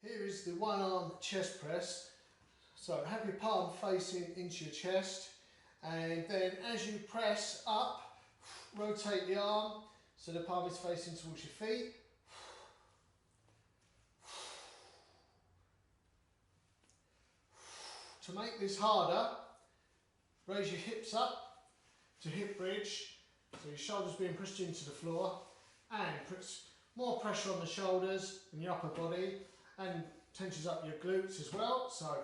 Here is the one arm chest press. So have your palm facing into your chest, and then as you press up, rotate the arm so the palm is facing towards your feet. To make this harder, raise your hips up to hip bridge, so your shoulders being pushed into the floor, and puts more pressure on the shoulders and your upper body, and tensions up your glutes as well. So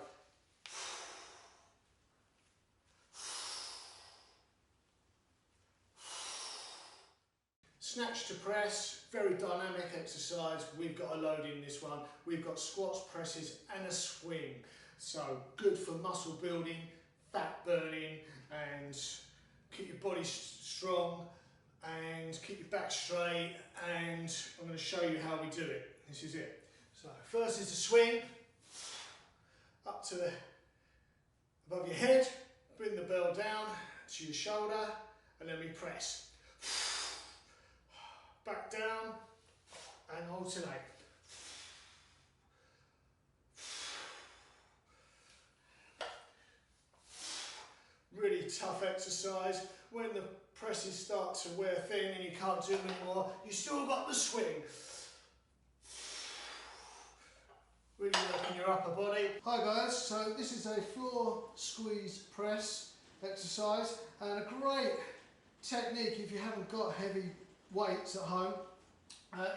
snatch to press, very dynamic exercise. We've got a load in this one. We've got squats, presses and a swing. So good for muscle building, fat burning, and keep your body strong and keep your back straight. And I'm going to show you how we do it. This is it. So first is the swing, up to above your head, bring the bell down to your shoulder, and then we press. Back down and alternate. Really tough exercise. When the presses start to wear thin and you can't do them anymore, you still got the swing. Really working your upper body. Hi guys, so this is a floor squeeze press exercise, and a great technique if you haven't got heavy weights at home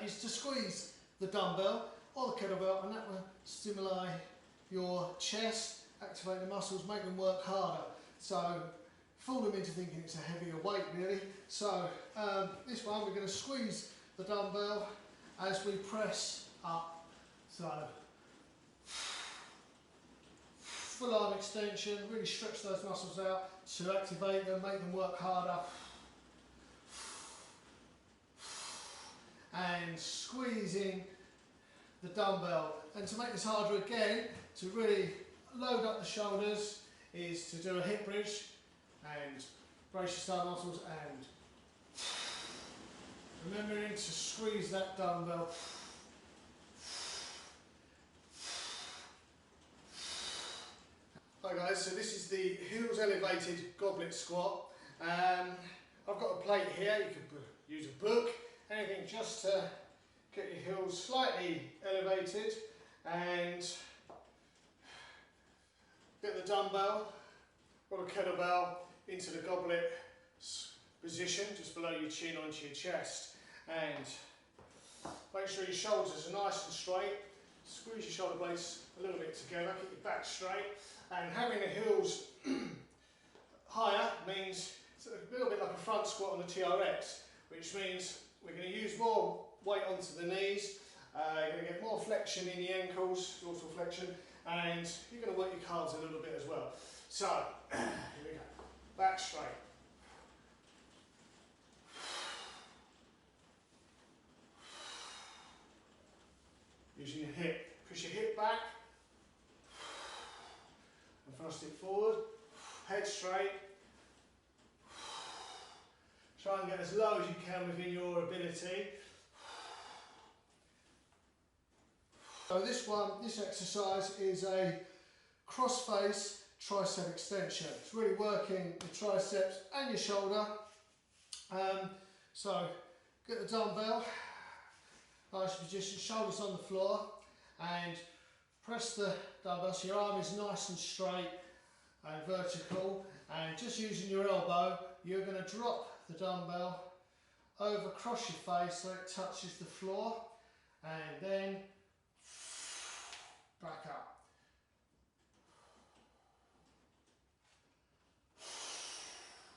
is to squeeze the dumbbell or the kettlebell, and that will stimulate your chest, activate the muscles, make them work harder. So fool them into thinking it's a heavier weight really. So this one we're going to squeeze the dumbbell as we press up. So full arm extension, really stretch those muscles out to activate them, make them work harder. And squeezing the dumbbell. And to make this harder again, to really load up the shoulders, is to do a hip bridge and brace your stomach muscles, and remembering to squeeze that dumbbell. Hi guys, so this is the heels elevated goblet squat. I've got a plate here, you can use a book, anything just to get your heels slightly elevated, and get the dumbbell or the kettlebell into the goblet position, just below your chin onto your chest, and make sure your shoulders are nice and straight. Squeeze your shoulder blades a little bit together, keep your back straight, and having the heels higher means it's a little bit like a front squat on the TRX, which means we're going to use more weight onto the knees, you're going to get more flexion in the ankles, dorsal flexion, and you're going to work your calves a little bit as well. So, here we go, back straight. Using your hip, push your hip back, and thrust it forward, head straight. Try and get as low as you can within your ability. So this exercise is a cross-face tricep extension. It's really working the triceps and your shoulder. So get the dumbbell, nice position, shoulders on the floor, and press the dumbbell so your arm is nice and straight and vertical, and just using your elbow, you're going to drop the dumbbell over across your face so it touches the floor, and then back up.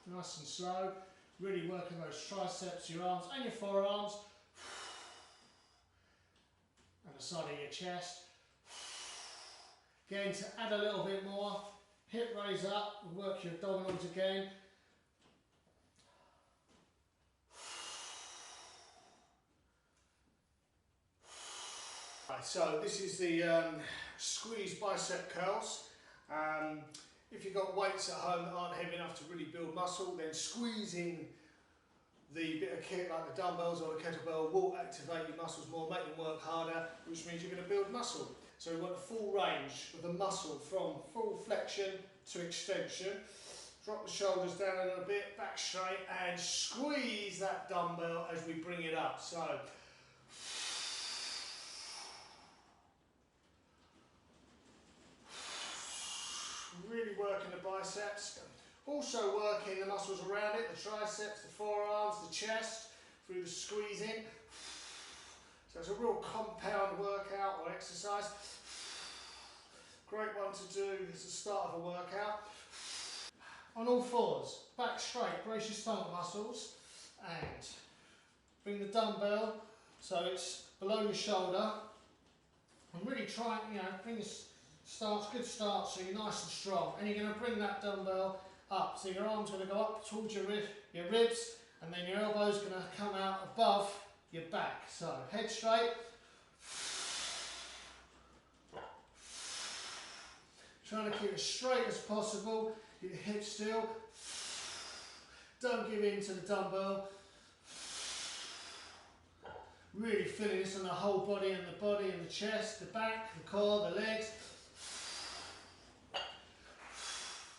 Nice and slow, really working those triceps, your arms and your forearms, and the side of your chest. Again, to add a little bit more, hip raise up, work your abdominals again. Right, so this is the squeeze bicep curls. If you've got weights at home that aren't heavy enough to really build muscle, then squeezing the bit of kit like the dumbbells or the kettlebell will activate your muscles more, make them work harder, which means you're going to build muscle. So we want a full range of the muscle from full flexion to extension. Drop the shoulders down a little bit, back straight, and squeeze that dumbbell as we bring it up. So really working the biceps. Also working the muscles around it, the triceps, the forearms, the chest, through the squeezing. So it's a real compound workout or exercise. Great one to do as the start of a workout. On all fours, back straight, brace your stomach muscles, and bring the dumbbell so it's below your shoulder. And really try and, bring the stance, good start, so you're nice and strong. And you're going to bring that dumbbell up, so your arms are going to go up towards your ribs, and then your elbows going to come out above your back. So head straight. Trying to keep it as straight as possible. Keep your hips still. Don't give in to the dumbbell. Really feeling this on the whole body and the chest, the back, the core, the legs.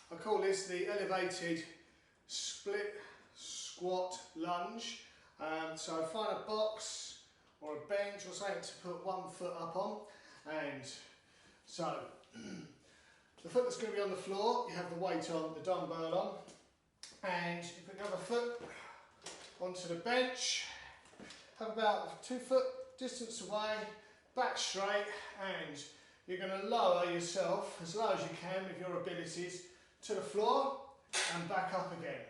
I call this the elevated split squat lunge. So find a box or a bench or something to put one foot up on. And so the foot that's going to be on the floor, you have the weight on, the dumbbell on. And you put the other foot onto the bench. Have about 2 foot distance away, back straight, and you're going to lower yourself as low as you can with your abilities to the floor and back up again.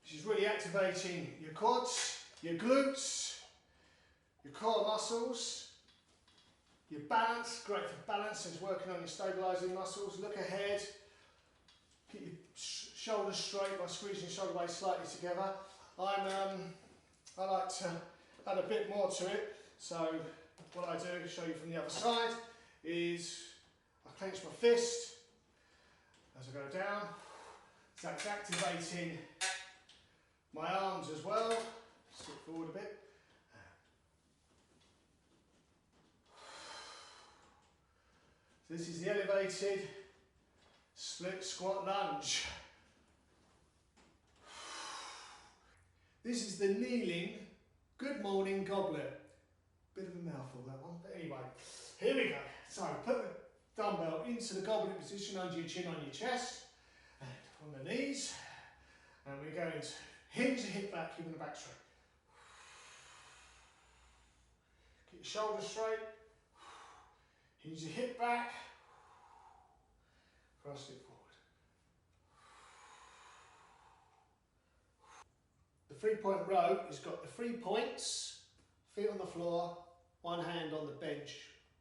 This is really activating your quads, your glutes, your core muscles, your balance. Great for balance, it's working on your stabilising muscles. Look ahead, keep your shoulders straight by squeezing your shoulder blades slightly together. I like to add a bit more to it, so what I do, show you from the other side, is I clench my fist as I go down. So it's activating my arms as well. Step forward a bit. So this is the elevated split squat lunge. This is the kneeling good morning goblet. Bit of a mouthful that one, but anyway, here we go. So put the dumbbell into the goblet position under your chin on your chest and on the knees, and we're going to hinge the hip back, keeping the back straight. Keep your shoulders straight, hinge your hip back, thrust it forward. The 3-point row has got the 3 points, feet on the floor, one hand on the bench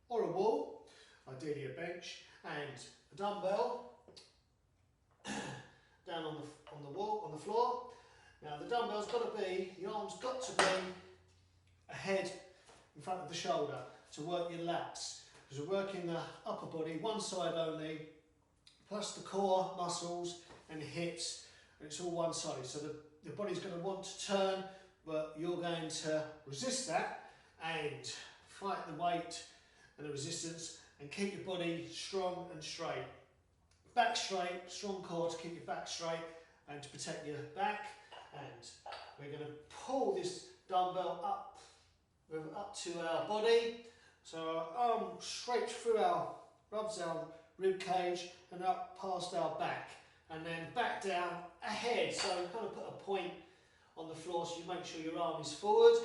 or a wall, ideally a bench, and a dumbbell down on the wall, on the floor. Now the dumbbell's got to be, your arm's got to be ahead in front of the shoulder to work your lats, because we're working the upper body, one side only, plus the core muscles and the hips, and it's all one side. So the body's going to want to turn, but you're going to resist that and fight the weight and the resistance and keep your body strong and straight. Back straight, strong core to keep your back straight and to protect your back. And we're going to pull this dumbbell up to our body. So our arm straight through rubs our rib cage and up past our back. And then back down ahead, so kind of put a point on the floor so you make sure your arm is forward